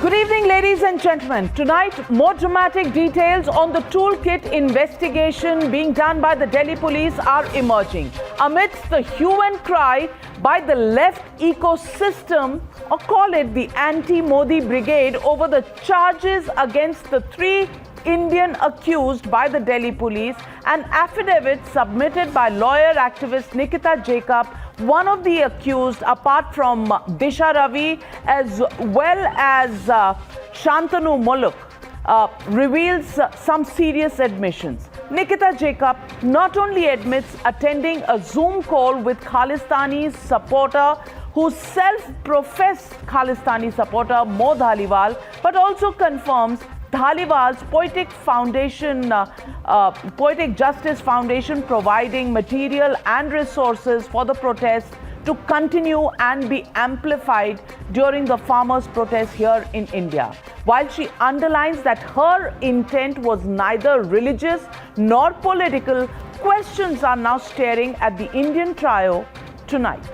Good evening, ladies and gentlemen. Tonight, more dramatic details on the toolkit investigation being done by the Delhi police are emerging. Amidst the hue and cry by the left ecosystem, or call it the anti-Modi brigade, over the charges against the three Indian accused by the Delhi police, an affidavit submitted by lawyer activist Nikita Jacob, one of the accused, apart from Disha Ravi as well as Shantanu Muluk, reveals some serious admissions. Nikita Jacob not only admits attending a Zoom call with Khalistani supporter whose self-professed Khalistani supporter Mo Dhaliwal, but also confirms Dhaliwal's Poetic Justice Foundation providing material and resources for the protests to continue and be amplified during the farmers' protests here in India. While she underlines that her intent was neither religious nor political, questions are now staring at the Indian trio tonight.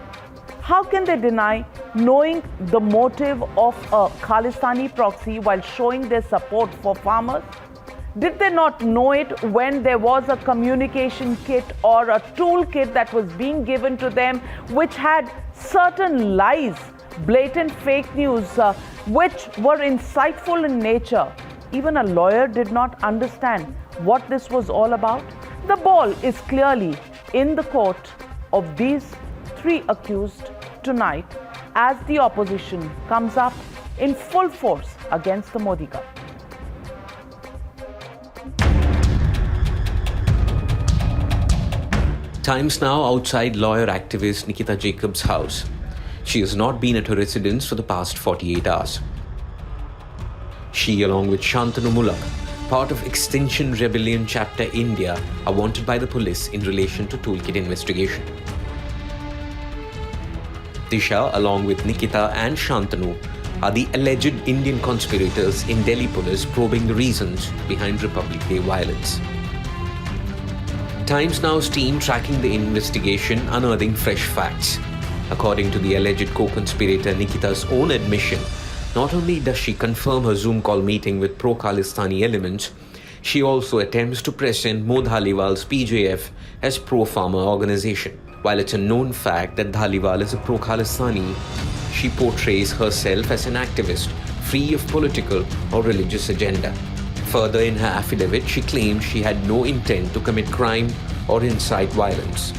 How can they deny knowing the motive of a Khalistani proxy while showing their support for farmers? Did they not know it when there was a communication kit or a toolkit that was being given to them which had certain lies, blatant fake news, which were insightful in nature? Even a lawyer did not understand what this was all about. The ball is clearly in the court of these three accused tonight as the opposition comes up in full force against the Modi government. Times now outside lawyer activist Nikita Jacob's house. She has not been at her residence for the past 48 hours. She, along with Shantanu Mulak, part of Extinction Rebellion Chapter India, are wanted by the police in relation to toolkit investigation. Disha, along with Nikita and Shantanu, are the alleged Indian conspirators in Delhi police probing the reasons behind Republic Day violence. Times Now's team tracking the investigation, unearthing fresh facts. According to the alleged co-conspirator Nikita's own admission, not only does she confirm her Zoom call meeting with pro-Khalistani elements, she also attempts to present Mo Dhaliwal's PJF as pro-farmer organization. While it's a known fact that Dhaliwal is a pro-Khalistani, she portrays herself as an activist, free of political or religious agenda. Further, in her affidavit, she claimed she had no intent to commit crime or incite violence.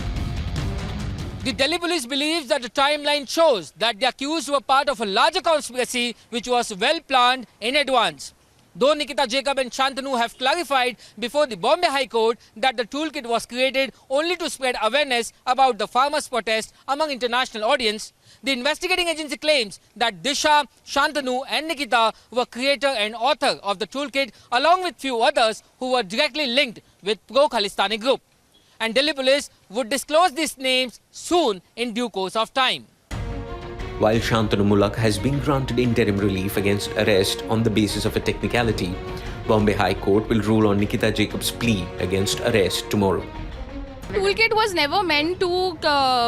The Delhi police believes that the timeline shows that the accused were part of a larger conspiracy which was well planned in advance. Though Nikita Jacob and Shantanu have clarified before the Bombay High Court that the toolkit was created only to spread awareness about the farmers' protest among international audience, the investigating agency claims that Disha, Shantanu and Nikita were creator and author of the toolkit along with few others who were directly linked with pro-Khalistani group. And Delhi police would disclose these names soon in due course of time. While Shantanu Mulak has been granted interim relief against arrest on the basis of a technicality, Bombay High Court will rule on Nikita Jacob's plea against arrest tomorrow. Toolkit was never meant to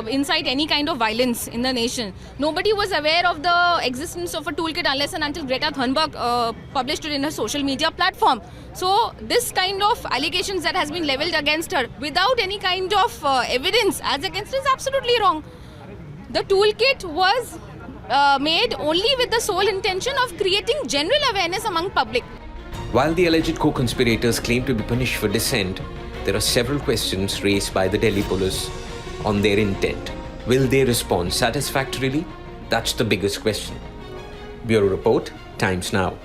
incite any kind of violence in the nation. Nobody was aware of the existence of a toolkit unless and until Greta Thunberg published it in her social media platform. So this kind of allegations that has been leveled against her without any kind of evidence as against her is absolutely wrong. The toolkit was made only with the sole intention of creating general awareness among public. While the alleged co-conspirators claim to be punished for dissent, there are several questions raised by the Delhi police on their intent. Will they respond satisfactorily? That's the biggest question. Bureau Report, Times Now.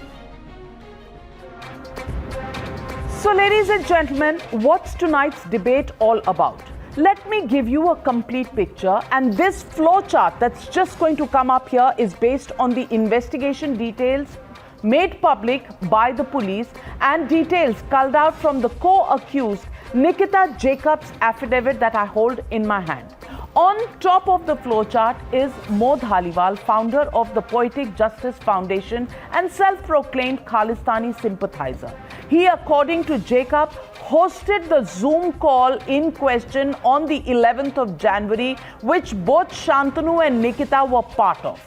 So, ladies and gentlemen, what's tonight's debate all about? Let me give you a complete picture, and this flowchart that's just going to come up here is based on the investigation details made public by the police and details culled out from the co-accused Nikita Jacob's affidavit that I hold in my hand. On top of the flowchart is Mo Dhaliwal, founder of the Poetic Justice Foundation and self-proclaimed Khalistani sympathizer. He, according to Jacob, hosted the Zoom call in question on the 11th of January, which both Shantanu and Nikita were part of.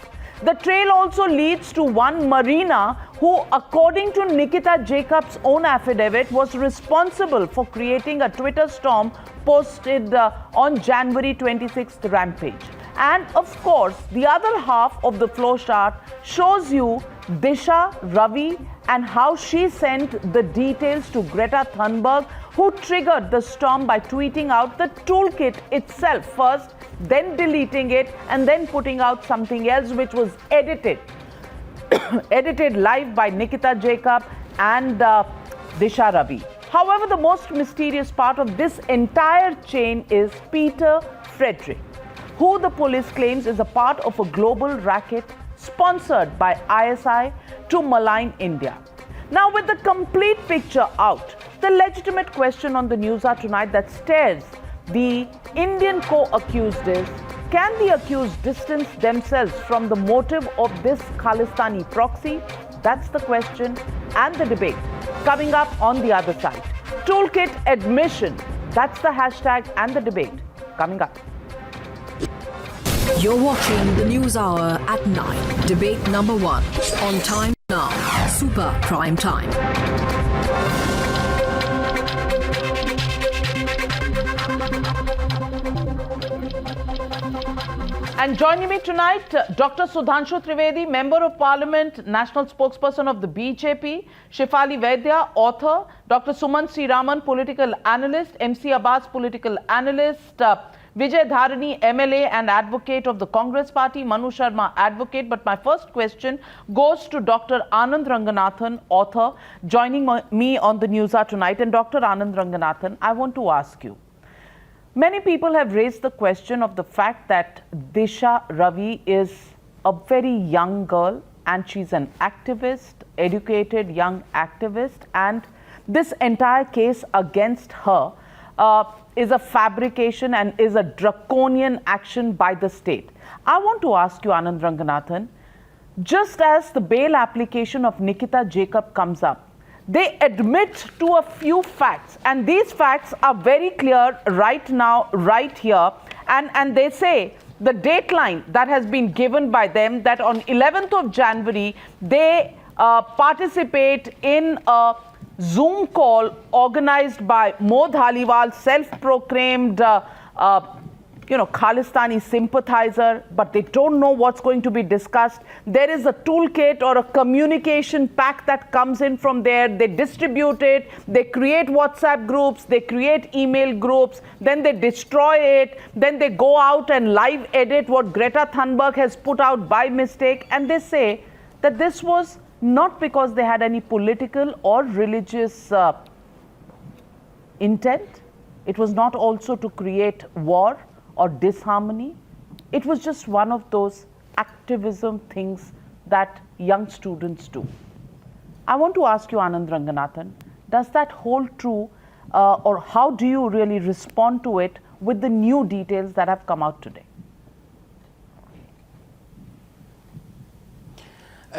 The trail also leads to one Marina who, according to Nikita Jacobs' own affidavit, was responsible for creating a Twitter storm posted on January 26th rampage. And of course, the other half of the flowchart shows you Disha, Ravi, and how she sent the details to Greta Thunberg, who triggered the storm by tweeting out the toolkit itself first, then deleting it, and then putting out something else which was edited live by Nikita Jacob and Disha Ravi. However, the most mysterious part of this entire chain is Peter Frederick, who the police claims is a part of a global racket sponsored by ISI to malign India. Now, with the complete picture out, the legitimate question on the News Hour tonight that stares the Indian co-accused is, can the accused distance themselves from the motive of this Khalistani proxy? That's the question and the debate coming up on the other side. Toolkit admission, that's the hashtag and the debate coming up. You're watching the News Hour at 9. Debate number 1. On time now. Super Prime Time. And joining me tonight, Dr. Sudhanshu Trivedi, Member of Parliament, National Spokesperson of the BJP, Shefali Vaidya, author, Dr. Suman Sriraman, Political Analyst, MC Abbas, Political Analyst, Vijay Dharani, MLA and Advocate of the Congress Party, Manu Sharma, Advocate. But my first question goes to Dr. Anand Ranganathan, author, joining me on the News Hour tonight. And Dr. Anand Ranganathan, I want to ask you, many people have raised the question of the fact that Disha Ravi is a very young girl and she's an activist, educated young activist, and this entire case against her is a fabrication and is a draconian action by the state. I want to ask you, Anand Ranganathan, just as the bail application of Nikita Jacob comes up, they admit to a few facts, and these facts are very clear right now, right here, and they say the dateline that has been given by them, that on 11th of January, they participate in a Zoom call organized by Mo Dhaliwal, self-proclaimed Khalistani sympathizer, but they don't know what's going to be discussed. There is a toolkit or a communication pack that comes in from there. They distribute it, they create WhatsApp groups, they create email groups, then they destroy it, then they go out and live edit what Greta Thunberg has put out by mistake, and they say that this was not because they had any political or religious intent. It was not also to create war or disharmony. It was just one of those activism things that young students do. I want to ask you, Anand Ranganathan, does that hold true, or how do you really respond to it with the new details that have come out today?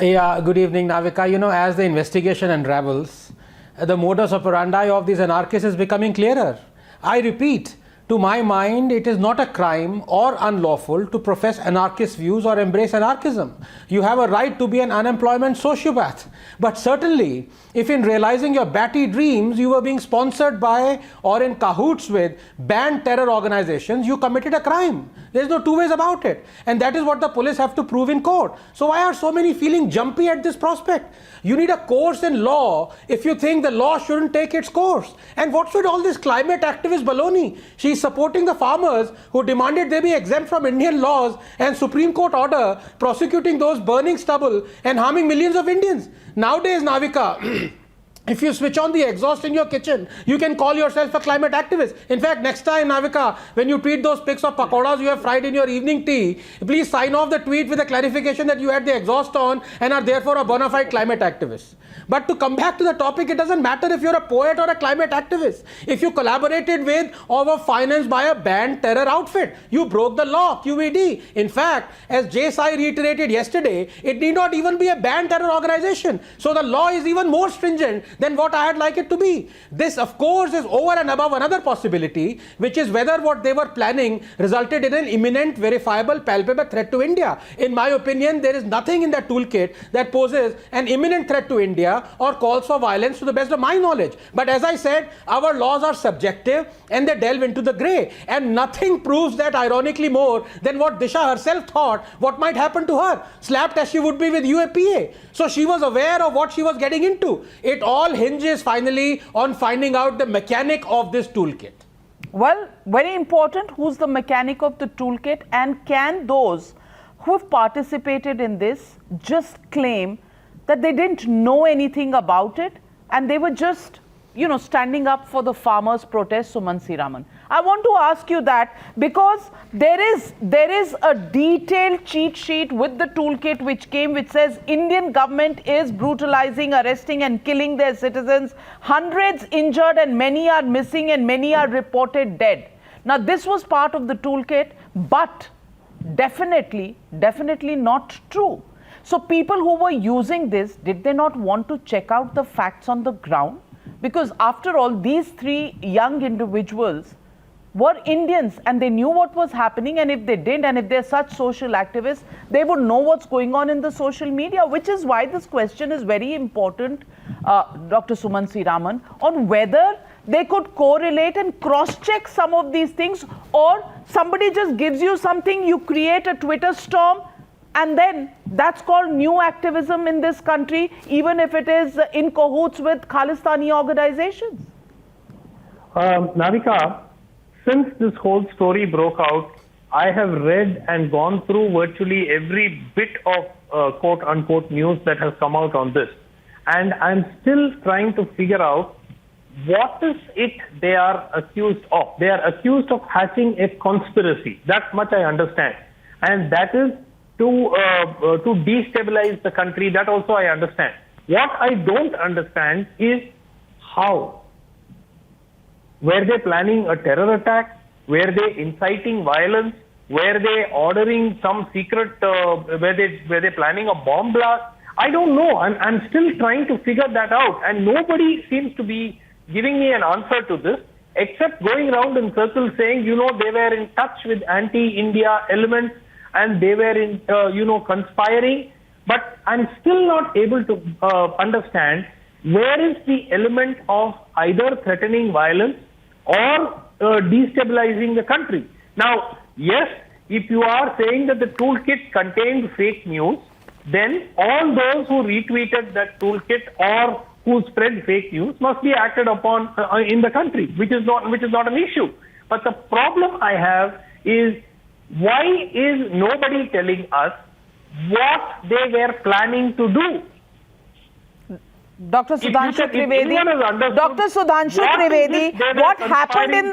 Yeah, good evening, Navika. You know, as the investigation unravels, the modus operandi of these anarchists is becoming clearer. I repeat, to my mind, it is not a crime or unlawful to profess anarchist views or embrace anarchism. You have a right to be an unemployment sociopath. But certainly, if in realizing your batty dreams, you were being sponsored by or in cahoots with banned terror organizations, you committed a crime. There's no two ways about it. And that is what the police have to prove in court. So why are so many feeling jumpy at this prospect? You need a course in law if you think the law shouldn't take its course. And what's with all this climate activist baloney? She's supporting the farmers who demanded they be exempt from Indian laws and Supreme Court order prosecuting those burning stubble and harming millions of Indians. Nowadays, Navika, if you switch on the exhaust in your kitchen, you can call yourself a climate activist. In fact, next time, Navika, when you tweet those pics of pakoras you have fried in your evening tea, please sign off the tweet with a clarification that you had the exhaust on and are therefore a bona fide climate activist. But to come back to the topic, it doesn't matter if you're a poet or a climate activist. If you collaborated with or were financed by a banned terror outfit, you broke the law, QED. In fact, as Jay Sai reiterated yesterday, it need not even be a banned terror organization. So the law is even more stringent than what I had like it to be. This, of course, is over and above another possibility, which is whether what they were planning resulted in an imminent, verifiable, palpable threat to India. In my opinion, there is nothing in that toolkit that poses an imminent threat to India or calls for violence to the best of my knowledge. But as I said, our laws are subjective and they delve into the grey. And nothing proves that ironically more than what Disha herself thought what might happen to her, slapped as she would be with UAPA. So she was aware of what she was getting into. It all hinges finally on finding out the mechanic of this toolkit. Well, very important, who's the mechanic of the toolkit, and can those who have participated in this just claim that they didn't know anything about it and they were just, standing up for the farmers' protest, Suman Raman? I want to ask you that because there is a detailed cheat sheet with the toolkit which says Indian government is brutalizing, arresting and killing their citizens, hundreds injured and many are missing and many are reported dead. Now this was part of the toolkit, but definitely not true. So people who were using this, did they not want to check out the facts on the ground? Because after all, these three young individuals were Indians and they knew what was happening, and if they didn't, and if they're such social activists, they would know what's going on in the social media, which is why this question is very important, Dr. Suman Raman, on whether they could correlate and cross-check some of these things, or somebody just gives you something, you create a Twitter storm, and then that's called new activism in this country, even if it is in cahoots with Khalistani organizations. Navika, since this whole story broke out, I have read and gone through virtually every bit of quote-unquote news that has come out on this. And I'm still trying to figure out what is it they are accused of. They are accused of hatching a conspiracy. That much I understand. And that is to destabilize the country. That also I understand. What I don't understand is how. Were they planning a terror attack? Were they inciting violence? Were they ordering some secret, were they planning a bomb blast? I don't know. I'm still trying to figure that out. And nobody seems to be giving me an answer to this, except going around in circles saying, they were in touch with anti-India elements and they were in, conspiring. But I'm still not able to understand where is the element of either threatening violence or destabilizing the country. Now, yes, if you are saying that the toolkit contained fake news, then all those who retweeted that toolkit or who spread fake news must be acted upon in the country, which is not an issue. But the problem I have is, why is nobody telling us what they were planning to do? Dr. Sudhanshu Trivedi, what happened in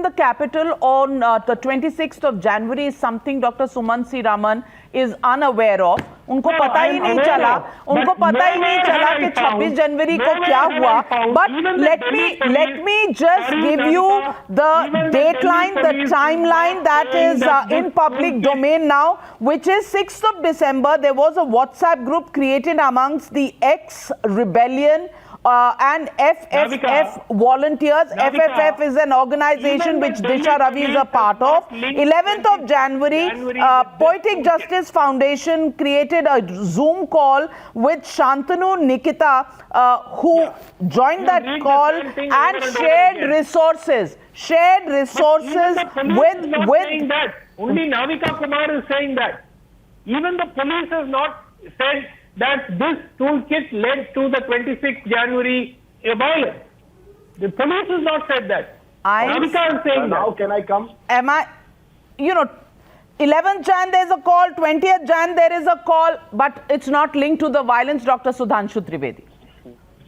the capital on the 26th of January is something Dr. Suman Raman is unaware of. उनको पता ही नहीं चला कि 26 जनवरी को क्या हुआ. But let me just give you the dateline, the timeline that is in public domain now, which is 6th of December. There was a WhatsApp group created amongst the ex-rebellion and FFF volunteers. FFF is an organization which Disha Ravi is a part of. 11th of January, Poetic Justice Foundation created a Zoom call with Shantanu Nikita, who joined that call and shared resources. With only Navika Kumar is saying that. Even the police has not said that this toolkit led to the 26th January violence. The police has not said that. Navika is saying now that. Can I come? 11th Jan there is a call, 20th Jan there is a call, but it's not linked to the violence, Dr. Sudhanshu Trivedi.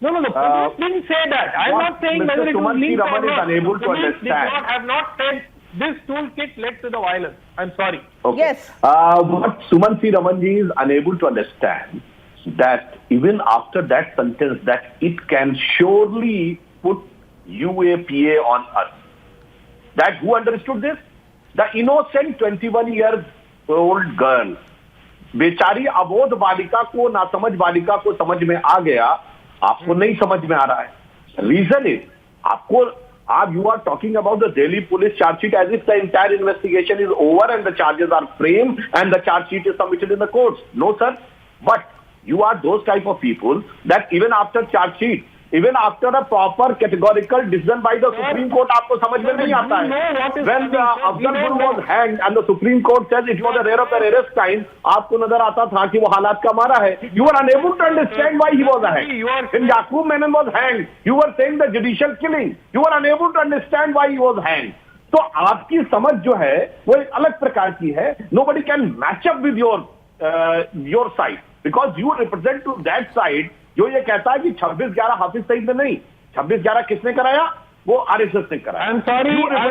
No, the police didn't say that. I'm not saying whether it was linked or not. Unable to Police understand. have not said this toolkit led to the violence. I'm sorry. Okay. Yes. What Suman Ramanji is unable to understand, that even after that sentence, that it can surely put UAPA on us. That who understood this? The innocent 21-year-old girl, बेचारी अबोध बालिका को नासमझ बालिका को समझ में आ गया आपको नहीं समझ में आ रहा है. Reason is, you are talking about the Delhi police charge sheet as if the entire investigation is over and the charges are framed and the charge sheet is submitted in the courts. No, sir. But you are those type of people that even after charge sheet, even after a proper categorical decision by the Supreme Court, आपको समझ में नहीं आता है. When Afzal Guru was hanged and the Supreme Court says it was a rare of the rarest kind, आपको नजर आता था कि वो हालात का मारा है. You were unable to understand why he was hanged. When Yaqub Menon was hanged, you were saying the judicial killing. You were unable to understand why he was hanged. तो आपकी समझ जो है वो एक अलग प्रकार की है. Nobody can match up with your side because you represent to that side. जो ये कहता है कि 26/11 हाफिज सईद ने नहीं, 26/11 किसने कराया? वो आरएसएस ने कराया. I'm sorry, I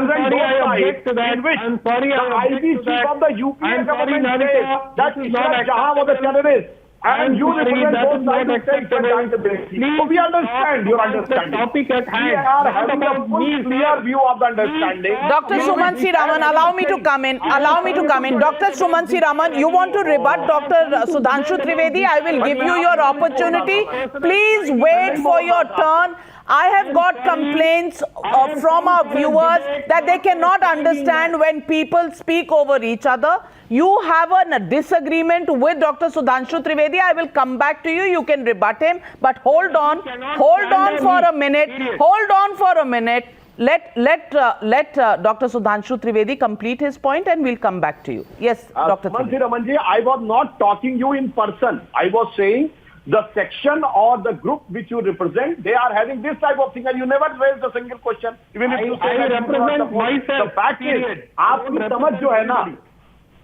object to that. I'm sorry, I object to that. Of the UPA government says that Ishrat Jahan was a terrorist. And you represent those sides of state. So we understand your understanding. Topic at hand. We are having a full clear view of the understanding. Dr. Sumansi Raman, allow me to come in. Allow me to come in. Dr. Sumansi Raman, you want to rebut Dr. Sudhanshu Trivedi? I will give you your opportunity. Please wait for your turn. I have got complaints from our viewers that they cannot understand when people speak over each other. You have a disagreement with Dr. Sudhanshu Trivedi. I will come back to you. You can rebut him. But hold on. Hold on for a minute. Hold on for a minute. Let Dr. Sudhanshu Trivedi complete his point and we'll come back to you. Yes, Dr. Trivedi. Ramanji, I was not talking you in person. I was saying the section or the group which you represent, they are having this type of thing and you never raised a single question. Even if you say I represent myself. The fact is, आपकी समझ जो है ना,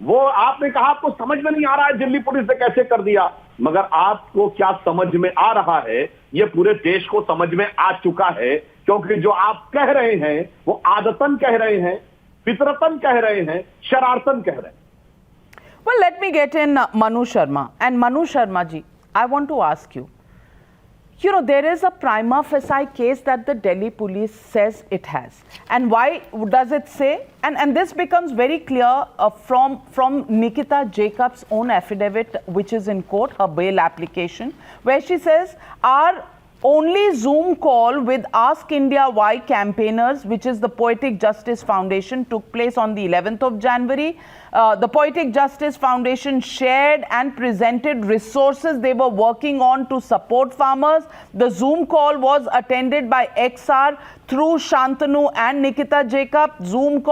वो आपने कहा आपको समझ में नहीं आ रहा है दिल्ली पुलिस ने कैसे कर दिया, मगर आपको क्या समझ में आ रहा है ये पूरे देश को समझ में आ चुका है, क्योंकि जो आप कह रहे हैं वो आदतन कह रहे हैं, फितरतन कह रहे हैं, शरारतन कह रहे हैं. Well, let me get in Manu Sharma. And Manu Sharma ji, I want to ask you, there is a prima facie case that the Delhi police says it has. And why does it say? And this becomes very clear from Nikita Jacobs' own affidavit, which is in court, her bail application, where she says, our only Zoom call with Ask India Why campaigners, which is the Poetic Justice Foundation, took place on the 11th of January. The Poetic Justice Foundation shared and presented resources they were working on to support farmers. The Zoom call was attended by XR through Shantanu and Nikita Jacob. Zoom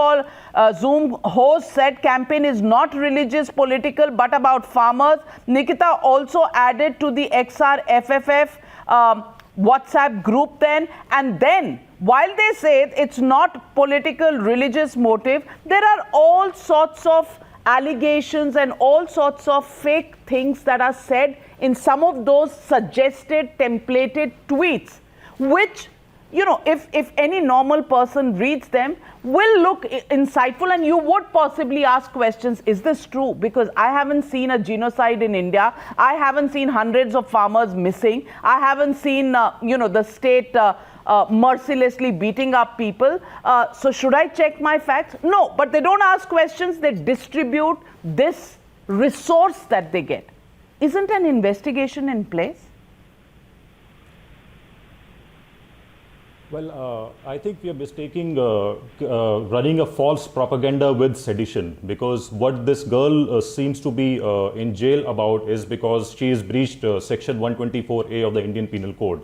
host said campaign is not religious, political, but about farmers. Nikita also added to the XR FFF WhatsApp group then, and then while they say it's not political, religious motive, there are all sorts of allegations and all sorts of fake things that are said in some of those suggested templated tweets, which, if any normal person reads them, will look insightful and you would possibly ask questions. Is this true? Because I haven't seen a genocide in India. I haven't seen hundreds of farmers missing. I haven't seen, the state mercilessly beating up people. So should I check my facts? No, but they don't ask questions. They distribute this resource that they get. Isn't an investigation in place? Well, I think we are mistaking running a false propaganda with sedition, because what this girl seems to be in jail about is because she has breached section 124A of the Indian Penal Code,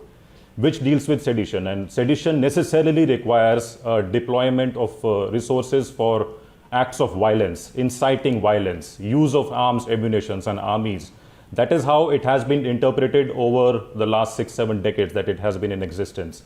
which deals with sedition, and sedition necessarily requires deployment of resources for acts of violence, inciting violence, use of arms, ammunitions and armies. That is how it has been interpreted over the last 6-7 decades that it has been in existence.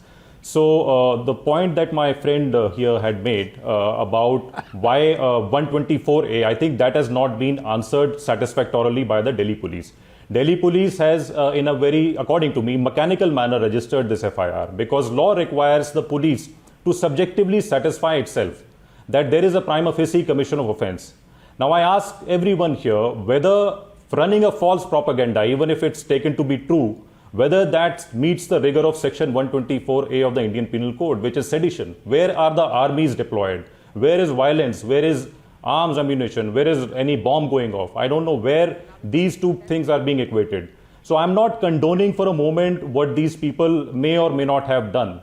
So the point that my friend here had made about why 124A, I think that has not been answered satisfactorily by the Delhi police. Delhi police has, in a very, according to me, mechanical manner registered this FIR, because law requires the police to subjectively satisfy itself that there is a prima facie commission of offence. Now I ask everyone here whether running a false propaganda, even if it's taken to be true, whether that meets the rigor of section 124A of the Indian Penal Code, which is sedition. Where are the armies deployed? Where is violence? Where is arms, ammunition? Where is any bomb going off? I don't know where these two things are being equated. So I'm not condoning for a moment what these people may or may not have done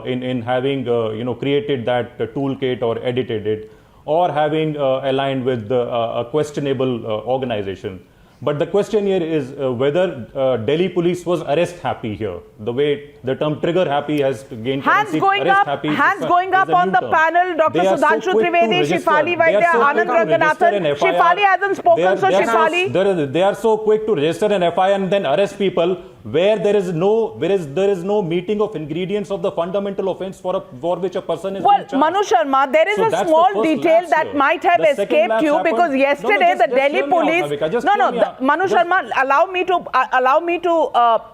in having created that toolkit or edited it, or having aligned with a questionable organization. But the question here is whether Delhi police was arrest happy here. The way the term trigger happy has gained Hands currency, going arrest up, happy hands is going up a on new the term. panel. Dr. They are so Sudhanshu quick to Trivedi, register. Shefali They are Vaidya, so Anand quick to register Ranganathan. an FIR. Shefali hasn't spoken, so They are Shefali. they are so quick to register an FIR and then arrest people where there is no meeting of ingredients of the fundamental offence for which a person is Well, being charged. Manu Sharma, there is So a that's the small first detail lapse that here. might have The second escaped lapse you happened- because yesterday just the Delhi hear me out, police. Navika, just No, hear no, me out. Manu Just- Sharma, allow me to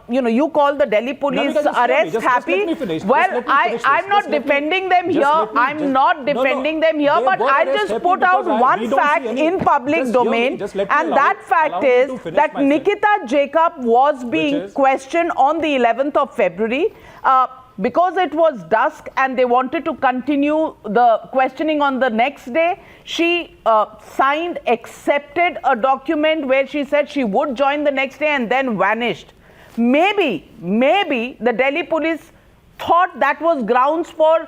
you call the Delhi police Navika, just hear me. arrest Just happy. let me finish. Just Well, let me finish this. I'm not Just let me- defending them just here. let me- I'm just- not no, no. defending them here, They but were I arrest just happy put out because we one don't see fact any- in public just hear me. domain, Just let me and allow- that fact allow me is to finish that my sentence. Nikita Jacob was being is? questioned on the 11th of February. Because it was dusk and they wanted to continue the questioning on the next day, she accepted a document where she said she would join the next day and then vanished. Maybe the Delhi police thought that was grounds for,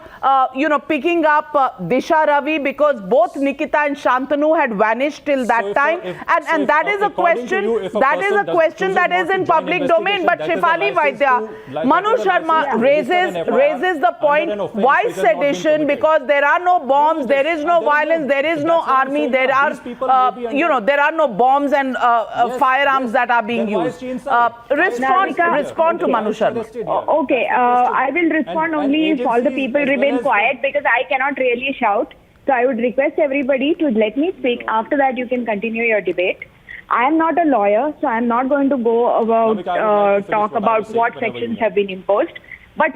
picking up Disha Ravi because both Nikita and Shantanu had vanished till that time. And that is a question, that is a question that is in public domain. But Shefali Vaidya, Manu Sharma raises the point, why sedition? Because there are no bombs, there is no violence, there is no army, there are, there are no bombs and firearms that are being used. Respond to Manu Sharma. Okay, I will respond only if all the people remain quiet because I cannot really shout. So I would request everybody to let me speak. After that, you can continue your debate. I am not a lawyer, so I am not going to go about talk about what sections have been imposed. But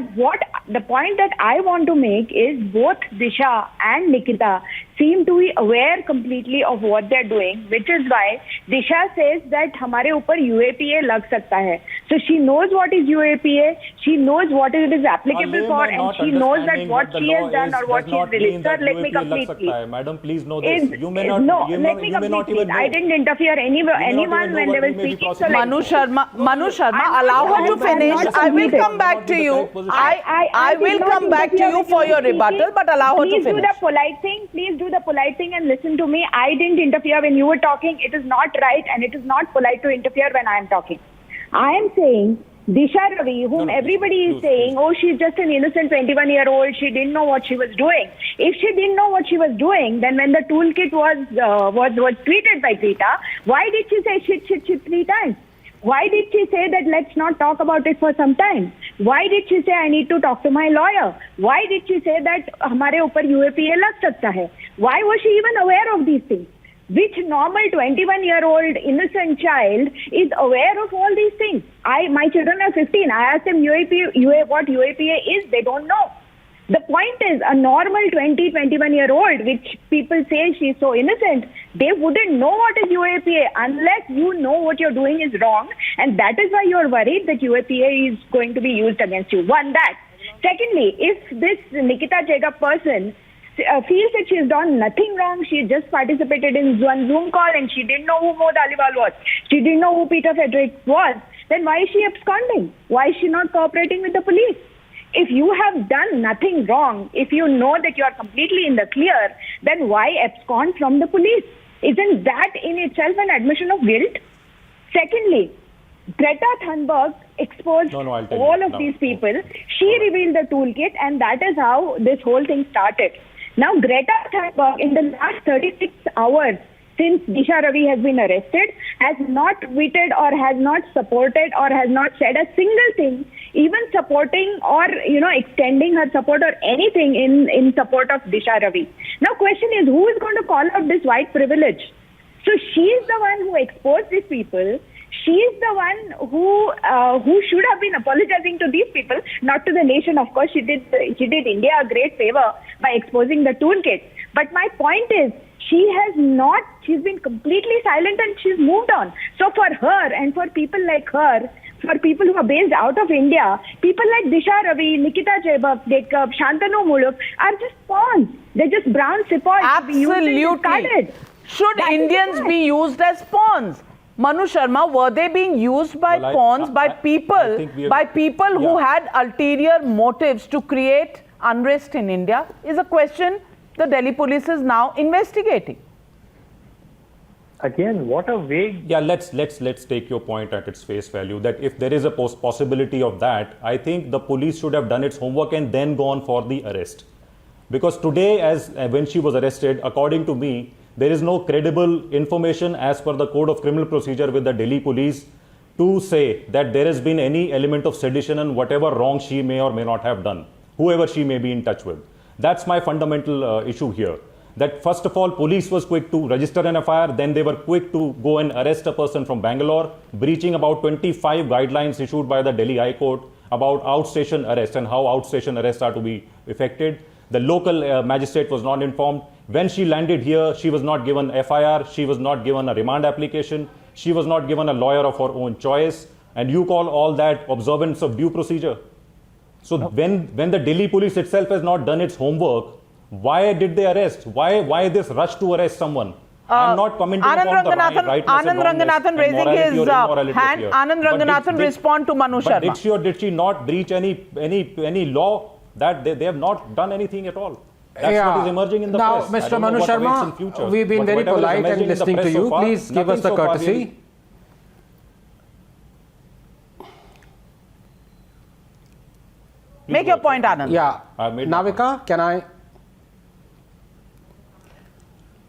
the point that I want to make is both Disha and Nikita seem to be aware completely of what they're doing, which is why Disha says that हमारे ऊपर UAPA लग सकता है. So she knows what is UAPA, she knows what it is applicable for, and she knows that what she has done or what she has released. Sir, let me complete, please. Madam, please know this. Let me complete. I didn't interfere anyone when they were speaking. So Manu Sharma, allow her to finish. I will come back to you. I will come back to you for your rebuttal, but allow her to finish. Please do the polite thing. Please do the polite thing and listen to me. I didn't interfere when you were talking. It is not right and it is not polite to interfere when I am talking. I am saying Disha Ravi, whom everybody is saying, oh, she's just an innocent 21-year-old, she didn't know what she was doing. If she didn't know what she was doing, then when the toolkit was tweeted by Greta, why did she say shit 3 times? Why did she say that let's not talk about it for some time? Why did she say I need to talk to my lawyer? Why did she say that हमारे ऊपर UAPA लग सकता है? Why was she even aware of these things? Which normal 21-year-old innocent child is aware of all these things? My children are 15. I asked them what UAPA is. They don't know. The point is, a normal 21-year-old, which people say she's so innocent, they wouldn't know what is UAPA unless you know what you're doing is wrong. And that is why you're worried that UAPA is going to be used against you. One, that. Secondly, if this Nikita Jacob person feels that she's done nothing wrong, she just participated in one Zoom call and she didn't know who Mo Dhaliwal was, she didn't know who Peter Frederick was, then why is she absconding? Why is she not cooperating with the police? If you have done nothing wrong, if you know that you are completely in the clear, then why abscond from the police? Isn't that in itself an admission of guilt? Secondly, Greta Thunberg exposed all of these people. She revealed the toolkit, and that is how this whole thing started. Now, Greta Thunberg, in the last 36 hours, since Disha Ravi has been arrested, has not tweeted or has not supported or has not said a single thing, even supporting or, extending her support or anything in support of Disha Ravi. Now, question is, who is going to call out this white privilege? So she is the one who exposed these people. She is the one who should have been apologizing to these people, not to the nation. Of course, she did India a great favor by exposing the toolkit. But my point is, she's been completely silent and she's moved on. So for her and for people like her, for people who are based out of India, people like Disha Ravi, Nikita Jacob, Shantanu Muluk are just pawns. They're just brown sepoys. Absolutely. Should Indians be used as pawns? Manu Sharma, were they being used by Well, pawns, by I people, think we have- by people who Yeah. had ulterior motives to create unrest in India? Is a question the Delhi police is now investigating. Again, what a vague. Yeah, let's take your point at its face value, that if there is a possibility of that, I think the police should have done its homework and then gone for the arrest. Because today, as when she was arrested, according to me, there is no credible information as per the Code of Criminal Procedure with the Delhi police to say that there has been any element of sedition and whatever wrong she may or may not have done, whoever she may be in touch with. That's my fundamental issue here. That first of all, police was quick to register an FIR, then they were quick to go and arrest a person from Bangalore, breaching about 25 guidelines issued by the Delhi High Court about outstation arrest and how outstation arrests are to be effected. The local magistrate was not informed. When she landed here, she was not given FIR, she was not given a remand application, she was not given a lawyer of her own choice, and you call all that observance of due procedure. So when the Delhi police itself has not done its homework, why did they arrest? Why this rush to arrest someone? I'm not commenting Anand upon the Ranganathan, rightness and Anand wrongness Ranganathan and raising morality his or immorality hand. here. Anand But Ranganathan respond to Manu but Sharma. did she not breach any law? That they have not done anything at all. That's what is emerging in the now, press. I Mr. don't know Manu what awaits in Sharma, future. we've been But very whatever is polite emerging and in the listening press to so you. far, Please give us nothing the so far courtesy. really. Make your point, Anand. Yeah. I made my Navika, can I?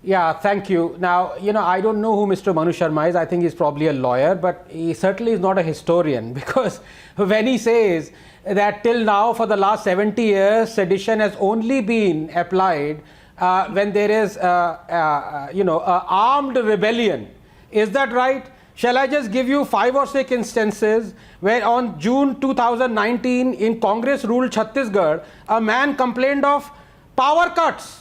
Yeah, thank you. Now, I don't know who Mr. Manu Sharma is. I think he's probably a lawyer, but he certainly is not a historian, because when he says that till now, for the last 70 years, sedition has only been applied when there is, armed rebellion. Is that right? Shall I just give you 5 or 6 instances where on June 2019 in Congress ruled Chhattisgarh, a man complained of power cuts.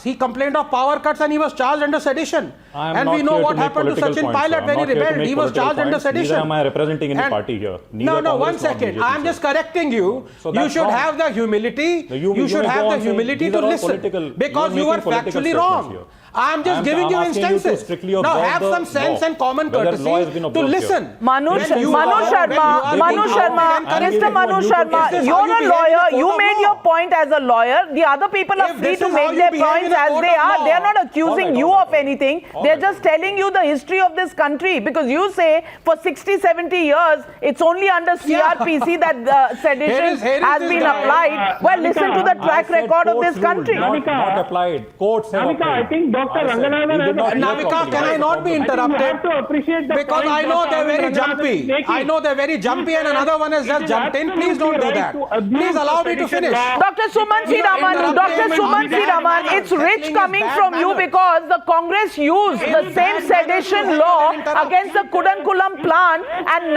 He complained of power cuts and he was charged under sedition. And we know what happened to Sachin Pilot when he rebelled. He was charged under sedition. Neither am I representing any party here. Neither No, Congress 1 nor second. BJP, I'm sir. just correcting you. So You that's should wrong. have the humility. You should may have go the on saying humility these to are all listen. political- Because you you are were making political factually statements wrong. here. I'm just giving you asking you to instances. strictly Now observe have the some sense law. and common Whether law has courtesy been to observed here. listen. Manu When you are Sharma, being Manu Sharma, arrogant and Mr. giving Manu a new Sharma, case, you're how you a behave in lawyer. the You court of made law. your point as a lawyer. The other people are If free this to is how make you their behave points in a as court they of are. law. They're not accusing you of anything. They're just telling you the history of this country. Because you say for 60, 70 years, it's only under CRPC that sedition Here is has this been guy. applied. Well, listen to the track I said record of courts this ruled, country. Not applied. Courts have Navika, I applied. think Dr. I said, Ranganathan he did not hear Navika, properly. can I not be I think you interrupted? have to appreciate the Because point I know Dr. they're very Ranganathan is jumpy. making. I know they're very jumpy and another one has It just is jumped in. Please don't do absolutely that. right to abuse Please allow the me to sedition finish. law. Dr. Suman You know, Siraman, interrupting Dr. is Suman bad Siraman, manners. it's rich Settling is coming bad from you manners. because the Congress used It the is same bad manners sedition to law interrupt. against the Kudankulam plant and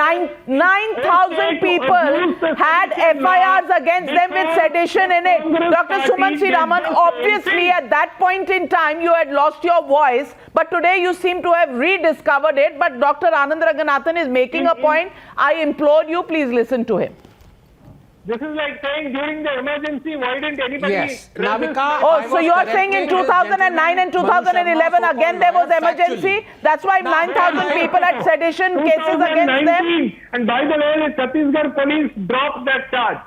9,000 people had FIRs against them with sedition in it. Dr. Suman Siraman, obviously at that point in time you had lost your voice, but today you seem to have rediscovered it. But Dr. Anand Ranganathan is making a point. I implore you, please listen to him. This is like saying during the emergency, why didn't anybody... Yes, resist? Navika. Oh, I so was you're saying in correcting this 2009 and gentleman, 2011 Manu Sharma, again there was so-called lawyer, emergency? factually. That's why Now, 9,000 people had sedition cases against them? 2019. And by the way, the Chhattisgarh police dropped that charge.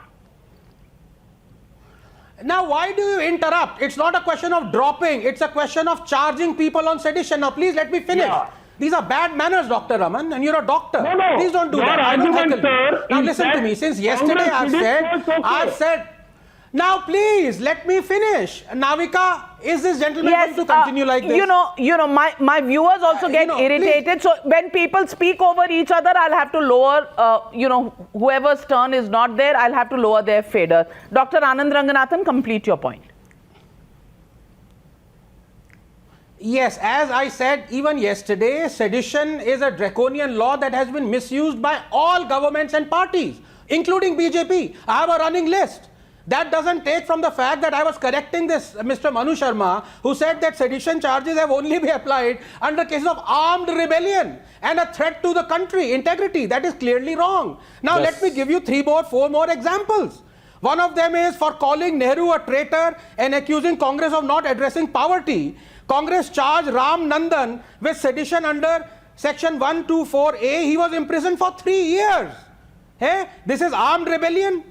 Now, why do you interrupt? It's not a question of dropping. It's a question of charging people on sedition. Now, please let me finish. Yeah. These are bad manners, Dr. Raman, and you're a doctor. No. Please don't do Your that. I don't argument, heckle you. sir, Now, is listen to that me. Since yesterday Congress I've said, now please let me finish. Navika, is this gentleman going to continue like this? You know, my viewers also get irritated. So when people speak over each other, I'll have to lower, whoever's turn is not there, I'll have to lower their fader. Dr. Anand Ranganathan, complete your point. Yes, as I said even yesterday, sedition is a draconian law that has been misused by all governments and parties, including BJP. I have a running list. That doesn't take from the fact that I was correcting this Mr. Manu Sharma, who said that sedition charges have only been applied under cases of armed rebellion and a threat to the country integrity. That is clearly wrong. Now let me give you 4 more examples. One of them is for calling Nehru a traitor and accusing Congress of not addressing poverty. Congress charged Ram Nandan with sedition under Section 124A, he was imprisoned for 3 years. Hey, this is armed rebellion.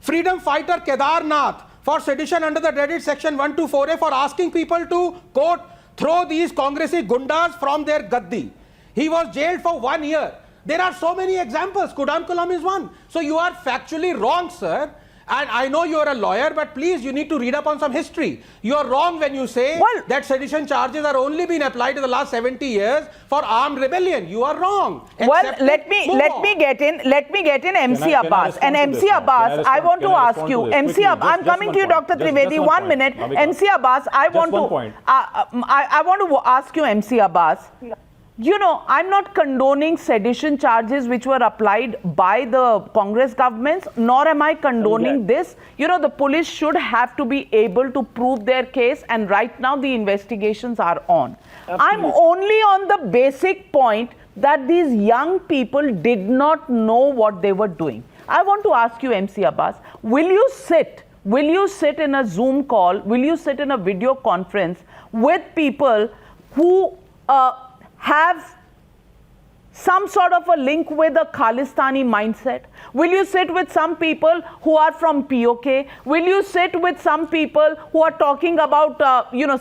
Freedom fighter Kedar Nath for sedition under the dreaded Section 124A for asking people to, quote, throw these Congressy gundas from their gaddi. He was jailed for 1 year. There are so many examples. Kudankulam is one. So you are factually wrong, sir. And I know you are a lawyer, but please, you need to read up on some history. You are wrong when you say that sedition charges are only been applied in the last 70 years for armed rebellion. You are wrong. Well, let me get in MC Abbas. And MC Abbas, I want to ask you, MC Abbas, I'm coming to you, Dr. Trivedi, 1 minute. MC Abbas, I want to ask you, MC Abbas. You know, I'm not condoning sedition charges which were applied by the Congress governments, nor am I condoning this. You know, the police should have to be able to prove their case, and right now the investigations are on. Absolutely. I'm only on the basic point that these young people did not know what they were doing. I want to ask you, MC Abbas, will you sit in a Zoom call, will you sit in a video conference with people who have some sort of a link with a Khalistani mindset? Will you sit with some people who are from POK? Will you sit with some people who are talking about,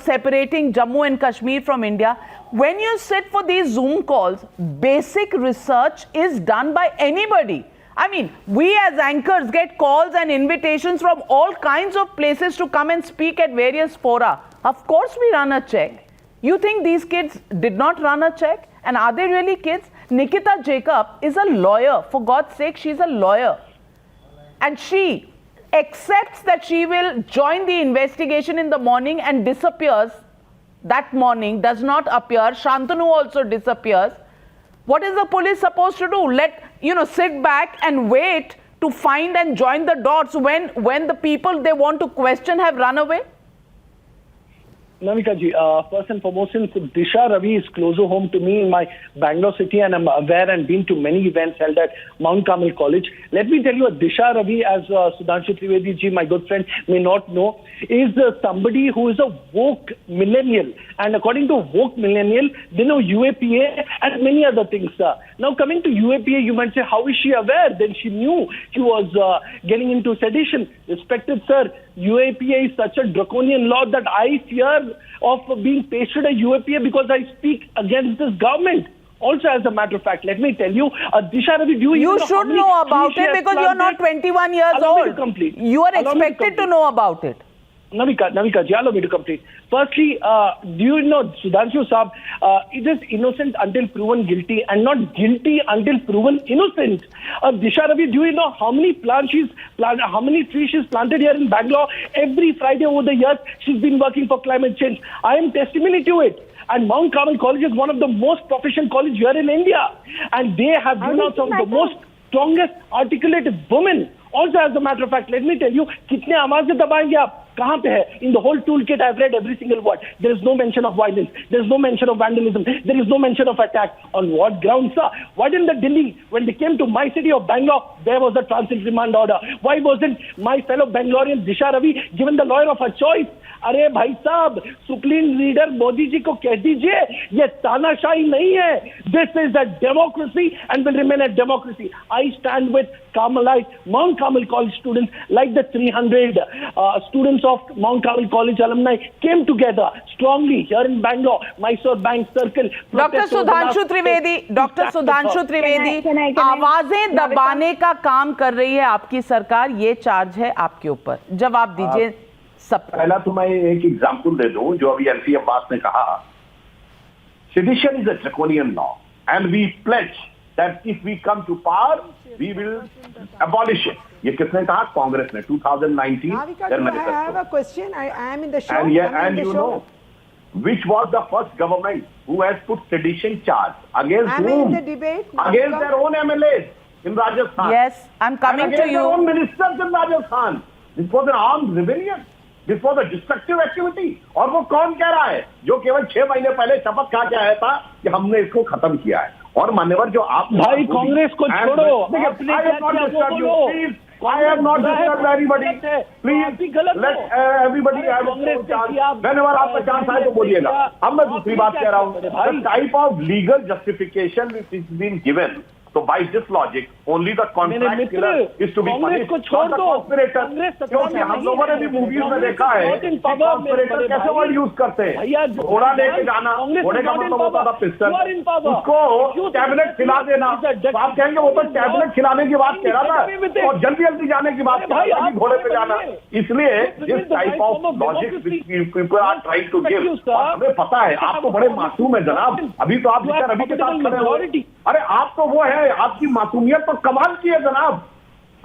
separating Jammu and Kashmir from India? When you sit for these Zoom calls, basic research is done by anybody. I mean, we as anchors get calls and invitations from all kinds of places to come and speak at various fora. Of course, we run a check. You think these kids did not run a check? And are they really kids? Nikita Jacob is a lawyer. For God's sake, she's a lawyer. And she accepts that she will join the investigation in the morning and disappears that morning, does not appear. Shantanu also disappears. What is the police supposed to do? Sit back and wait to find and join the dots when the people they want to question have run away? Navika ji, first and foremost, since Disha Ravi is closer home to me in my Bangalore city, and I'm aware and been to many events held at Mount Carmel College, let me tell you, Disha Ravi, as Sudhanshu Trivedi ji, my good friend, may not know, is somebody who is a woke millennial. And according to woke millennial, they know UAPA and many other things. Now, coming to UAPA, you might say, how is she aware? Then she knew she was getting into sedition. Respected sir, UAPA is such a draconian law that I fear of being pasted a UAPA because I speak against this government. Also, as a matter of fact, let me tell you, Disha Ravi, you should know about it because you're not 21 years old. You are expected to know about it. Navika ji, allow me to complete. Firstly, do you know, Sudhanshu Saab, it is innocent until proven guilty and not guilty until proven innocent. Disha Ravi, do you know how many how many trees she's planted here in Bangalore? Every Friday over the years, she's been working for climate change. I am testimony to it. And Mount Carmel College is one of the most proficient colleges here in India. And they have been out some of the most strongest articulate women. Also, as a matter of fact, let me tell you, kitne आवाज़ें दबाएंगे आप? कहाँ पे है? In the whole toolkit, I've read every single word. There is no mention of violence. There is no mention of vandalism. There is no mention of attack. On what grounds, sir? Why didn't the Delhi, when they came to my city of Bangalore, there was a transit remand order? Why wasn't my fellow Bangalorean Disha Ravi given the lawyer of her choice? अरे भाई साहब, supreme leader Modi ji को कह दीजिए, ये तानाशाही नहीं है. This is a democracy and will remain a democracy. I stand with Carmelite, Mount Carmel College students, like the 300 students of Mount Carmel College alumni came together strongly here in Bangalore, Mysore Bank Circle. Dr. Sudhanshu Trivedi, आवाजें दबाने का काम कर रही है आपकी सरकार, ये चार्ज है आपके ऊपर. जवाब दीजिए. पहला तो मैं एक एग्जांपल दे दूं जो अभी MC अब्बास ने कहा. Sedition is a draconian law and we pledge that if we come to power, we will abolish it. ये किसने कहा? कांग्रेस ने 2019. I have a question. I am in the show. And you know, which was the first government who has put sedition charge against whom? In the debate. Against their own MLAs in Rajasthan. Yes, I'm coming to you. Their own ministers in Rajasthan. This was an armed rebellion. This was a destructive activity. और वो कौन कह रहा है? जो केवल 6 महीने पहले शपथ खा के आया था कि हमने इसको खत्म किया है. और मान्यवर जो आप भाई कांग्रेस को छोड़ो, I have not disturbed anybody. Please let everybody have a chance. Whenever आपका chance आए तो बोलिएगा. अब मैं दूसरी बात कह रहा हूँ. The type of legal justification which is being given. So by this logic, only the contract killer is to be punished, not the conspirator. क्योंकि हम लोगों ने भी मूवीज में देखा है कि conspirator कैसे वर्ड यूज करते हैं. घोड़ा लेके जाना, घोड़े का मतलब होता था पिस्टल. उसको टैबलेट खिला देना. तो आप कहेंगे वो तो टैबलेट खिलाने की बात कह रहा था और जल्दी जल्दी जाने की बात कह रहा था कि घोड़े पे जाना. इसलिए जिस type of logic people are trying to give, हमें पता है आप तो बड़े मासूम है जनाब. अभी तो आप रवि के साथ खड़े हो. अरे आप तो वो है, आपकी मासूमियत तो कमाल की है जनाब.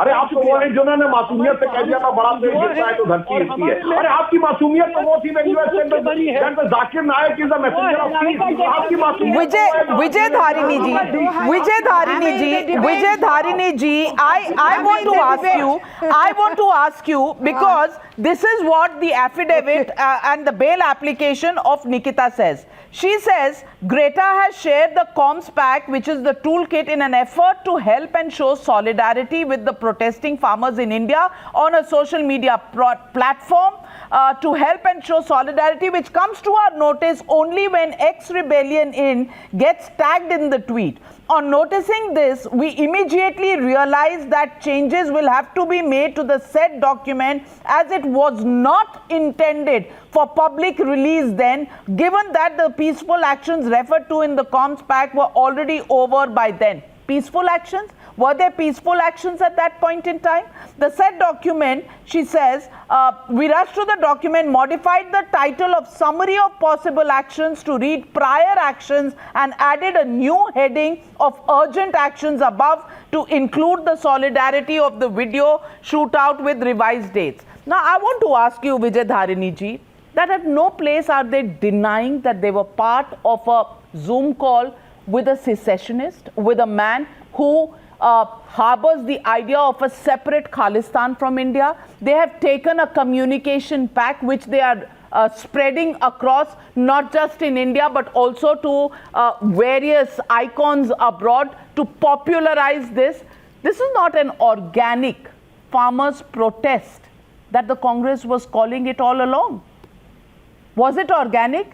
अरे आप तो वो है जिन्होंने मासूमियत से कह दिया था बड़ा पेड़ गिरता है तो धरती हिलती है. अरे आपकी मासूमियत तो वो थी Zakir Naik is the messenger of peace. आपकी मासूमियत विजय धारिणी जी, I want to ask you because this is what the affidavit and the bail application of Nikita says. She says Greta has shared the comms pack, which is the toolkit, in an effort to help and show solidarity with the protesting farmers in India on a social media platform. To help and show solidarity, which comes to our notice only when Ex-Rebellion In gets tagged in the tweet. On noticing this, we immediately realized that changes will have to be made to the said document, as it was not intended for public release then, given that the peaceful actions referred to in the comms pack were already over by then. Peaceful actions? Were there peaceful actions at that point in time? The said document, she says, we rushed to the document, modified the title of Summary of Possible Actions to read Prior Actions, and added a new heading of Urgent Actions above to include the solidarity of the video shootout with revised dates. Now, I want to ask you, Vijay Dharini ji, that at no place are they denying that they were part of a Zoom call with a secessionist, with a man who harbors the idea of a separate Khalistan from India. They have taken a communication pack which they are spreading across, not just in India, but also to various icons abroad to popularize this. This is not an organic farmers' protest that the Congress was calling it all along. Was it organic?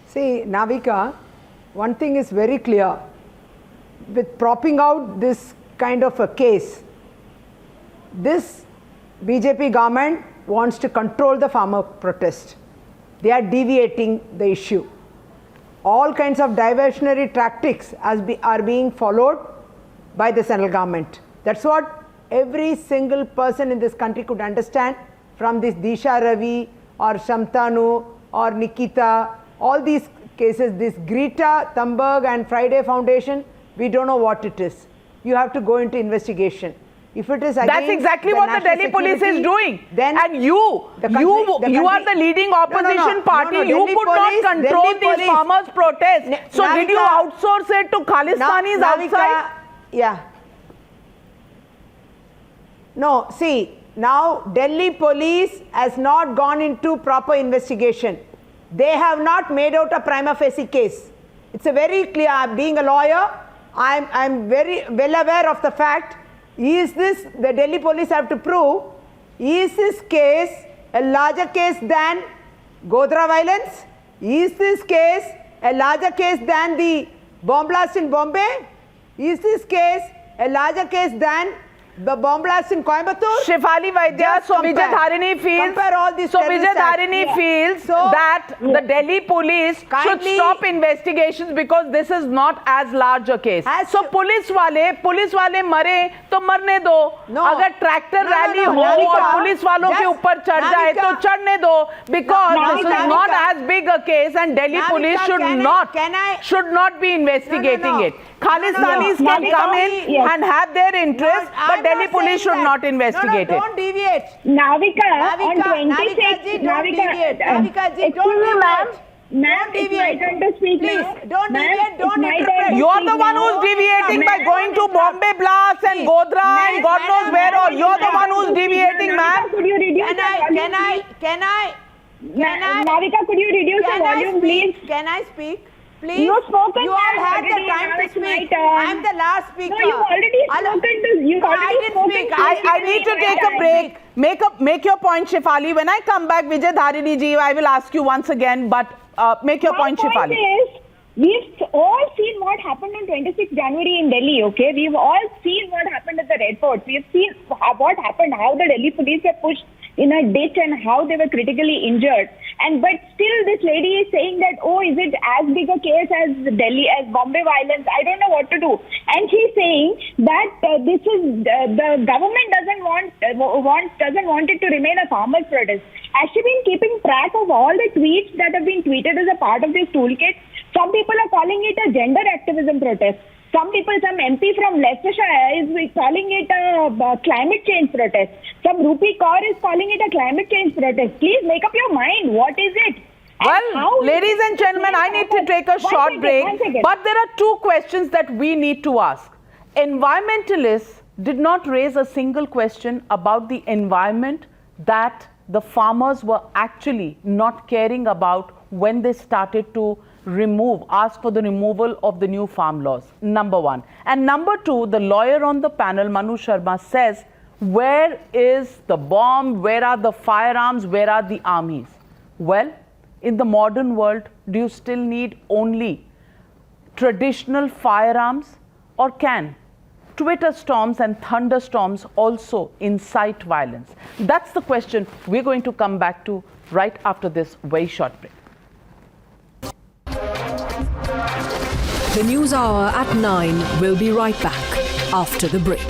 See, Navika, one thing is very clear. With propping out this kind of a case, this BJP government wants to control the farmer protest. They are deviating the issue. All kinds of diversionary tactics are being followed by the central government. That's what every single person in this country could understand from this Disha Ravi or Shantanu or Nikita, all these cases, this Greta Thunberg and Friday Foundation, we don't know what it is. You have to go into investigation. If it is against that's exactly what the Delhi police is doing. Then and you are the leading opposition party. You could not control these farmers' protests. So did you outsource it to Khalistanis outside? Yeah. No, see, now Delhi police has not gone into proper investigation. They have not made out a prima facie case. It's a very clear, being a lawyer, I'm very well aware of the fact. Is this, the Delhi police have to prove, is this case a larger case than Godhra violence? Is this case a larger case than the bomb blast in Bombay? Is this case a larger case than the bomb blast in Coimbatore? Shefali Vaidya, so Vijay Dharini feels, that the Delhi police should stop investigations because this is not as large a case. So police wale mare to marne do. Agar tractor rally ho aur police walon ke upar chad jaye to chadne do, because this is not as big a case and Delhi police should not be investigating it. Khalistanis can come in and have their interest, but Delhi police should not investigate it. Don't deviate. Navika, on 26th, Navika ji, don't deviate. Ma'am, it's my turn to speak. Please, don't deviate, don't interpret. You're the one who's deviating by going to Bombay Blast and Godhra and God knows where all. You're the one who's deviating, ma'am. Could you reduce Can I? Navika, could you reduce the volume, please? Can I speak? Please. You've spoken. You all had the already, time now to it's my speak. turn. I'm the last speaker. No, you've already spoken. You've No, I already didn't spoken. speak. I need to take a break. Make your point, Shefali. When I come back, Vijay Dharini ji, I will ask you once again, but make your point, Shefali. Is, we've all seen what happened on 26 January in Delhi, okay? We've all seen what happened at the Red Fort. We've seen what happened, how the Delhi police were pushed in a ditch and how they were critically injured. But still this lady is saying that, oh, is it as big a case as Delhi, as Bombay violence? I don't know what to do. And she's saying that this is the government doesn't want it to remain a farmers' protest. Has she been keeping track of all the tweets that have been tweeted as a part of this toolkit? Some people are calling it a gender activism protest. Some MP from Leicestershire is calling it a climate change protest. Some Rupi Kaur is calling it a climate change protest. Please make up your mind. What is it? Well, ladies and gentlemen, I need to take a short break. But there are two questions that we need to ask. Environmentalists did not raise a single question about the environment that the farmers were actually not caring about when they started to ask for the removal of the new farm laws, number one. And number two, the lawyer on the panel, Manu Sharma, says, where is the bomb? Where are the firearms? Where are the armies? Well, in the modern world, do you still need only traditional firearms, or can Twitter storms and thunderstorms also incite violence? That's the question we're going to come back to right after this very short break. The News Hour at 9 will be right back after the break.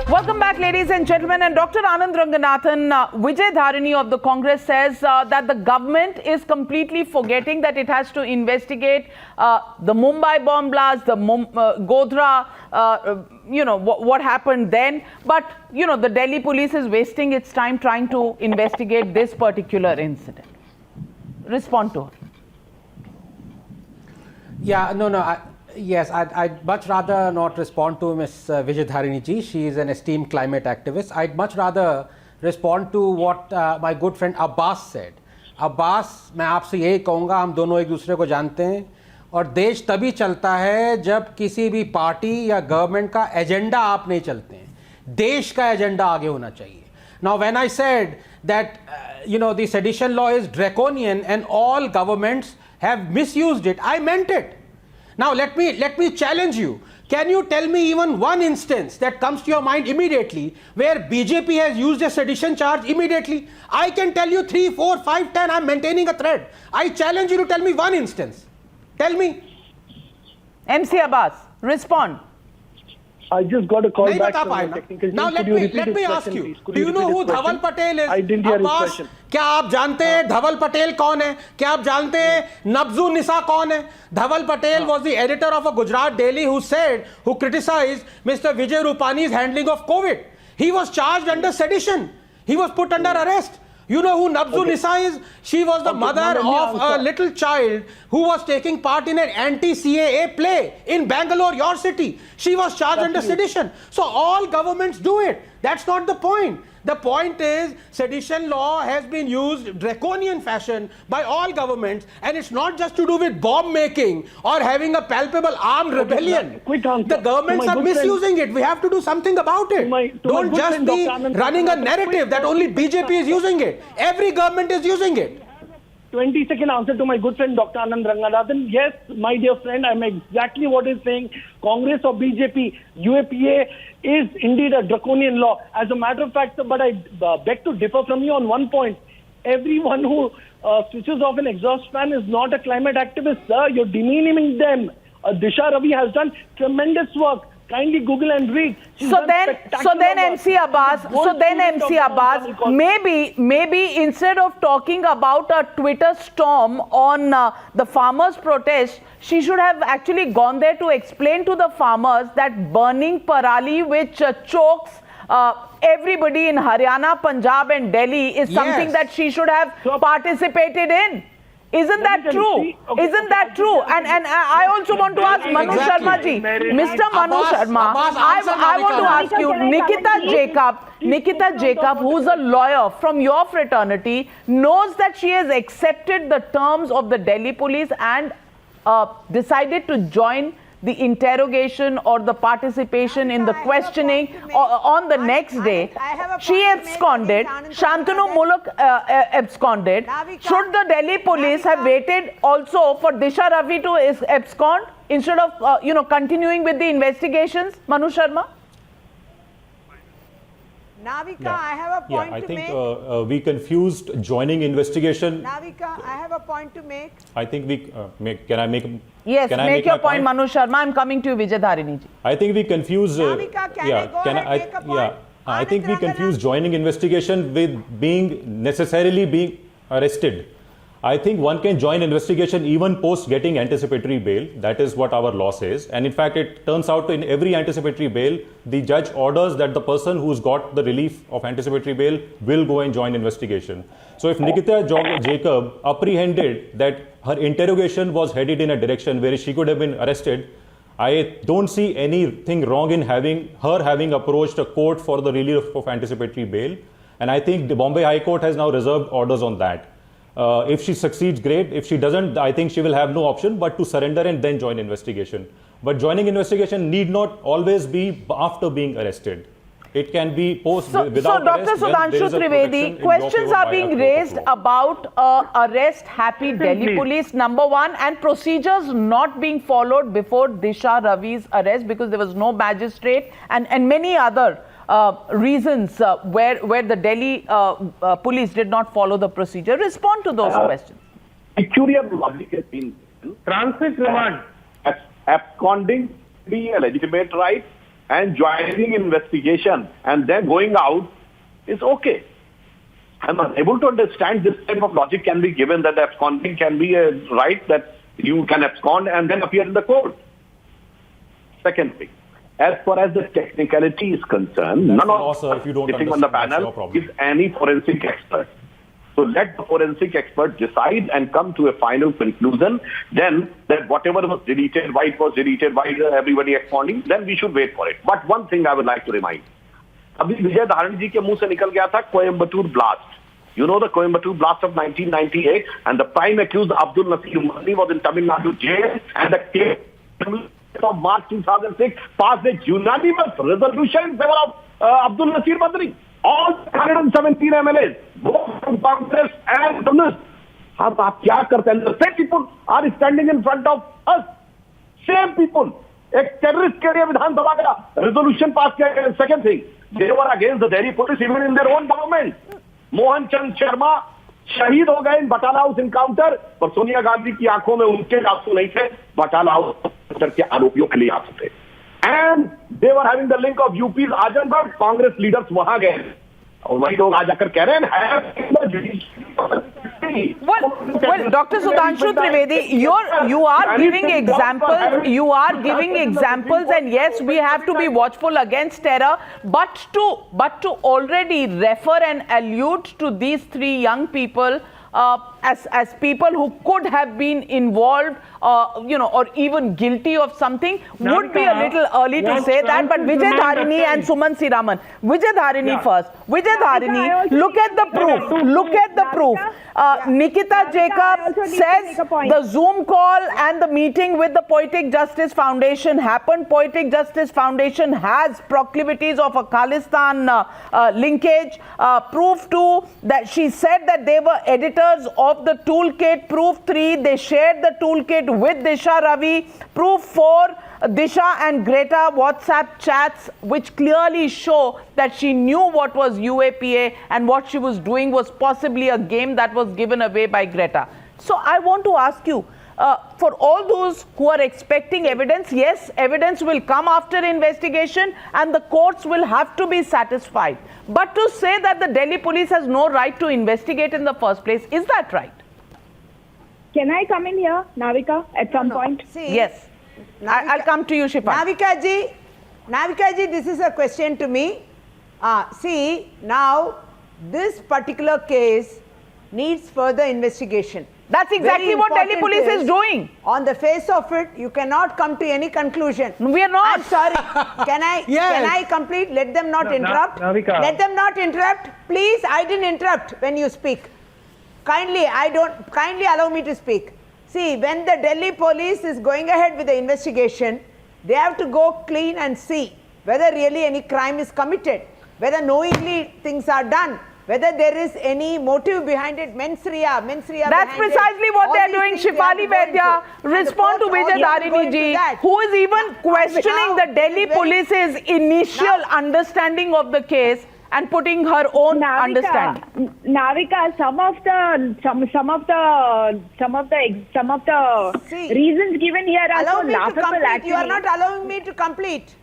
Welcome back, ladies and gentlemen. And Dr. Anand Ranganathan, Vijay Dharini of the Congress says that the government is completely forgetting that it has to investigate the Mumbai bomb blast, the Godhra, what happened then. But, the Delhi police is wasting its time trying to investigate this particular incident. Respond to her. Yeah, yes, I'd much rather not respond to Ms. Vijay Dharini ji. She is an esteemed climate activist. I'd much rather respond to what my good friend Abbas said. Abbas, मैं आपसे यही कहूँगा, हम दोनों एक दूसरे को जानते हैं और देश तभी चलता है जब किसी भी पार्टी या गवर्नमेंट का एजेंडा आप नहीं चलते हैं. देश का एजेंडा आगे होना चाहिए. Now, when I said that, the sedition law is draconian and all governments have misused it, I meant it. Now let me challenge you. Can you tell me even one instance that comes to your mind immediately where BJP has used a sedition charge immediately? I can tell you 3, 4, 5, 10. I'm maintaining a thread. I challenge you to tell me one instance. Tell me. MC Abbas, respond. I just got a call back from the technical team. Now let me ask you. Do you know who Dhaval Patel is? I didn't hear his question. क्या आप जानते हैं धवल पटेल कौन है? क्या आप जानते हैं नब्जू निसा कौन है? Dhaval Patel was the editor of a Gujarat Daily who criticized Mr. Vijay Rupani's handling of COVID. He was charged under sedition. He was put under arrest. You know who Nabzu Nisa is? She was the mother of a little child who was taking part in an anti-CAA play in Bangalore, your city. She was charged under sedition. So all governments do it. That's not the point. The point is sedition law has been used draconian fashion by all governments, and it's not just to do with bomb making or having a palpable armed rebellion. The governments are misusing it. We have to do something about it. Don't just be running a narrative that only BJP is using it. Every government is using it. 20-second answer to my good friend Dr. Anand Ranganathan. Yes, my dear friend, I'm exactly what he's saying. Congress or BJP, UAPA is indeed a draconian law. As a matter of fact, but I beg to differ from you on one point. Everyone who switches off an exhaust fan is not a climate activist, sir. You're demeaning them. Disha Ravi has done tremendous work. Kindly Google and read. So then MC Abbas, maybe instead of talking about a Twitter storm on the farmers' protest, she should have actually gone there to explain to the farmers that burning parali, which chokes everybody in Haryana, Punjab and Delhi, is something that she should have participated in. Isn't that true? Isn't that true? And I also want to ask Manu Sharma ji, Mr. Manu Sharma, I want to ask you, Nikita Jacob, who's a lawyer from your fraternity, knows that she has accepted the terms of the Delhi police and decided to join the interrogation or the participation in the questioning on the next day. She absconded. Shantanu Muluk absconded. Should the Delhi police have waited also for Disha Ravi to abscond instead of continuing with the investigations? Manu Sharma? Navika, I have a point to make. I think we confused joining investigation. Navika, I have a point to make. I think we can I make? Yes, make your point, Manu Sharma. I'm coming to you, Vijay Dharini ji. I think we confuse. Navika, can I go ahead and make a point? I think we confuse joining investigation with necessarily being arrested. I think one can join investigation even post getting anticipatory bail. That is what our law says. And in fact, it turns out in every anticipatory bail, the judge orders that the person who's got the relief of anticipatory bail will go and join investigation. So if Nikita Jacob apprehended that her interrogation was headed in a direction where she could have been arrested, I don't see anything wrong in her having approached a court for the relief of anticipatory bail. And I think the Bombay High Court has now reserved orders on that. If she succeeds, great. If she doesn't, I think she will have no option but to surrender and then join investigation. But joining investigation need not always be after being arrested. It can be post without arrest. So, Dr. Sudhanshu Trivedi, questions are being raised about arrest-happy Delhi police, number one, and procedures not being followed before Disha Ravi's arrest because there was no magistrate and many other reasons where the Delhi police did not follow the procedure. Respond to those questions. Peculiar logic has been transit remand. Absconding be a legitimate right and joining investigation and then going out is okay. I'm unable to understand this type of logic can be given that absconding can be a right that you can abscond and then appear in the court. Second thing. As far as the technicality is concerned, none of us sitting on the panel is any forensic expert. So let the forensic expert decide and come to a final conclusion. Then that whatever was deleted, why it was deleted, why everybody absconding, then we should wait for it. But one thing I would like to remind. Abhi Vijay Dharini ji ke muh se nikal gaya tha Coimbatore blast. You know the Coimbatore blast of 1998 and the prime accused Abdul Nasir Madani was in Tamil Nadu jail and the case of March 2006 passed a unanimous resolution in favor of Abdul Nasir Madani. All 117 MLAs, both from Congress and Communists. अब आप क्या करते हैं? The same people are standing in front of us. Same people. एक terrorist के लिए विधानसभा का resolution pass किया गया. Second thing, they were against the Delhi police even in their own government. Mohan Chand Sharma शहीद हो गए इन बटाला हाउस इनकाउंटर पर सोनिया गांधी की आंखों में उनके आंसू नहीं थे, बटाला हाउस के आरोपियों के लिए आंसू थे. And they were having the link of UP's Azamgarh, Congress leaders वहां गए और वही लोग आज आकर कह रहे हैं Well, Dr. Sudhanshu Trivedi, you are giving examples, and yes, we have to be watchful against terror. But to already refer and allude to these three young people as people who could have been involved, or even guilty of something, would be a little early to say that. But Vijay Dharini and Suman Siraman. Vijay Dharini first. Vijay Dharini, look at the proof. Look at the proof. Nikita Jacob says the Zoom call and the meeting with the Poetic Justice Foundation happened. Poetic Justice Foundation has proclivities of a Khalistan linkage. Proof 2, that she said that they were editors of the toolkit. Proof 3, they shared the toolkit with Disha Ravi. Proof 4, Disha and Greta WhatsApp chats, which clearly show that she knew what was UAPA and what she was doing was possibly a game that was given away by Greta. So I want to ask you, for all those who are expecting evidence, yes, evidence will come after investigation and the courts will have to be satisfied. But to say that the Delhi police has no right to investigate in the first place, is that right? Can I come in here, Navika, at some point? See, yes. I'll come to you, Shifa. Navika ji, this is a question to me. See, now this particular case needs further investigation. That's exactly Very what Delhi important police is doing. On the face of it, you cannot come to any conclusion. We are not. I'm sorry. Can I complete? Let them not interrupt. Navika. Let them not interrupt. Please, I didn't interrupt when you speak. Kindly allow me to speak. See, when the Delhi police is going ahead with the investigation, they have to go clean and see whether really any crime is committed, whether knowingly things are done, whether there is any motive behind it, mens rea That's precisely what they are doing. Shifali Vaidya, respond to Vijay Dharini ji, who is even questioning the Delhi police's initial understanding of the case and putting her own understanding. Navika, some of the reasons given here are allow so me to laughable. complete. Actually, You are not allowing me to complete.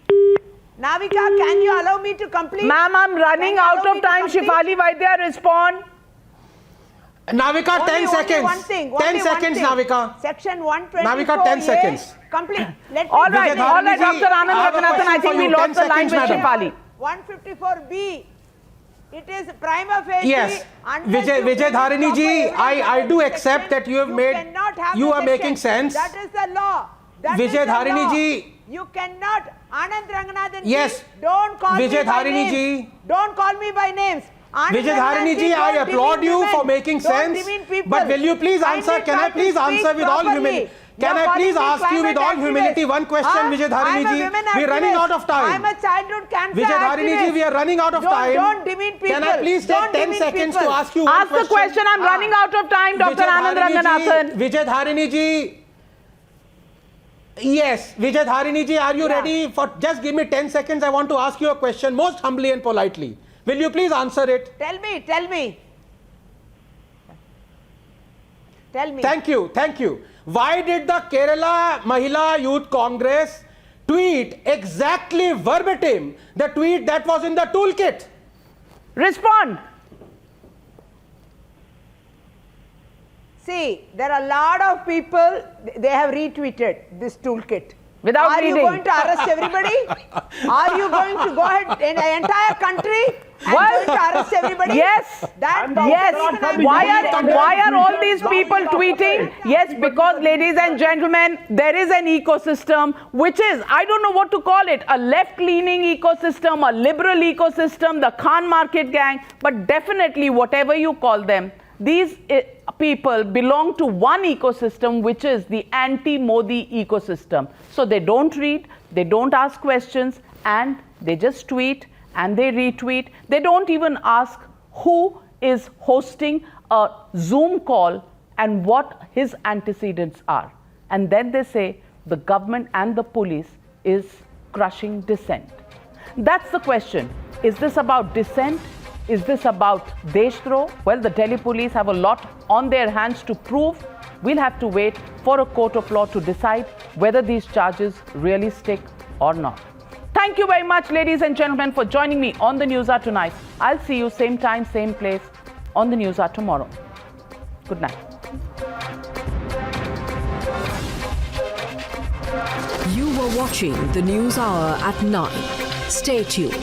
Navika, can you allow me to complete? Ma'am, I'm running out of time. Shifali Vaidya, respond. Navika, 10 seconds. 10 seconds, Navika. Section 124. Navika, 10 seconds. Complete. All right, Dr. Anand Raghunathan, I think we lost the line with Shifali. 154B. It is prima facie. Yes, Vijay Dharini ji, I do accept that you are making sense. That is the law. Vijay Dharini ji. You cannot, Anand Ranganathan Yes. ji, don't call Vijay me by Dharini names. ji. Don't call me by names. Anand Vijay Dharini ji, I don't applaud demean you women. for making Don't sense. demean people. But will you please answer? Kindly Can I try to please speak answer with all properly. humility? Can You're I please calling me ask you with all climate humility activist. one question, Vijay Dharini I'm a ji? women We are running activist. out of time. I'm a childhood cancer Vijay Dharini ji, activist. we are running out of time. Don't demean people. Can I please take Don't 10 demean seconds people. to ask you one Ask the question. I'm running out of time, Dr. Vijay Anand Dharini ji, Ranganathan. Vijay Dharini ji. Yes, Vijay Dharini ji, are you ready for just give me 10 seconds? I want to ask you a question most humbly and politely. Will you please answer it? Tell me. Tell me. Thank you. Why did the Kerala Mahila Youth Congress tweet exactly verbatim the tweet that was in the toolkit? Respond. See, there are a lot of people, they have retweeted this toolkit. Without Are reading. you going to arrest everybody? Are you going to go ahead in the entire country and What? going to arrest everybody? Yes. Yes. Why are all these people tweeting? Yes, because, ladies and gentlemen, there is an ecosystem which is, I don't know what to call it, a left-leaning ecosystem, a liberal ecosystem, the Khan Market gang, but definitely whatever you call them, these people belong to one ecosystem, which is the anti-Modi ecosystem. So they don't read, they don't ask questions, and they just tweet and they retweet. They don't even ask who is hosting a Zoom call and what his antecedents are. And then they say the government and the police is crushing dissent. That's the question. Is this about dissent? Is this about Deshdrah? Well, the Delhi police have a lot on their hands to prove. We'll have to wait for a court of law to decide whether these charges really stick or not. Thank you very much, ladies and gentlemen, for joining me on the News Hour tonight. I'll see you same time, same place on the News Hour tomorrow. Good night. You were watching the News Hour at 9. Stay tuned.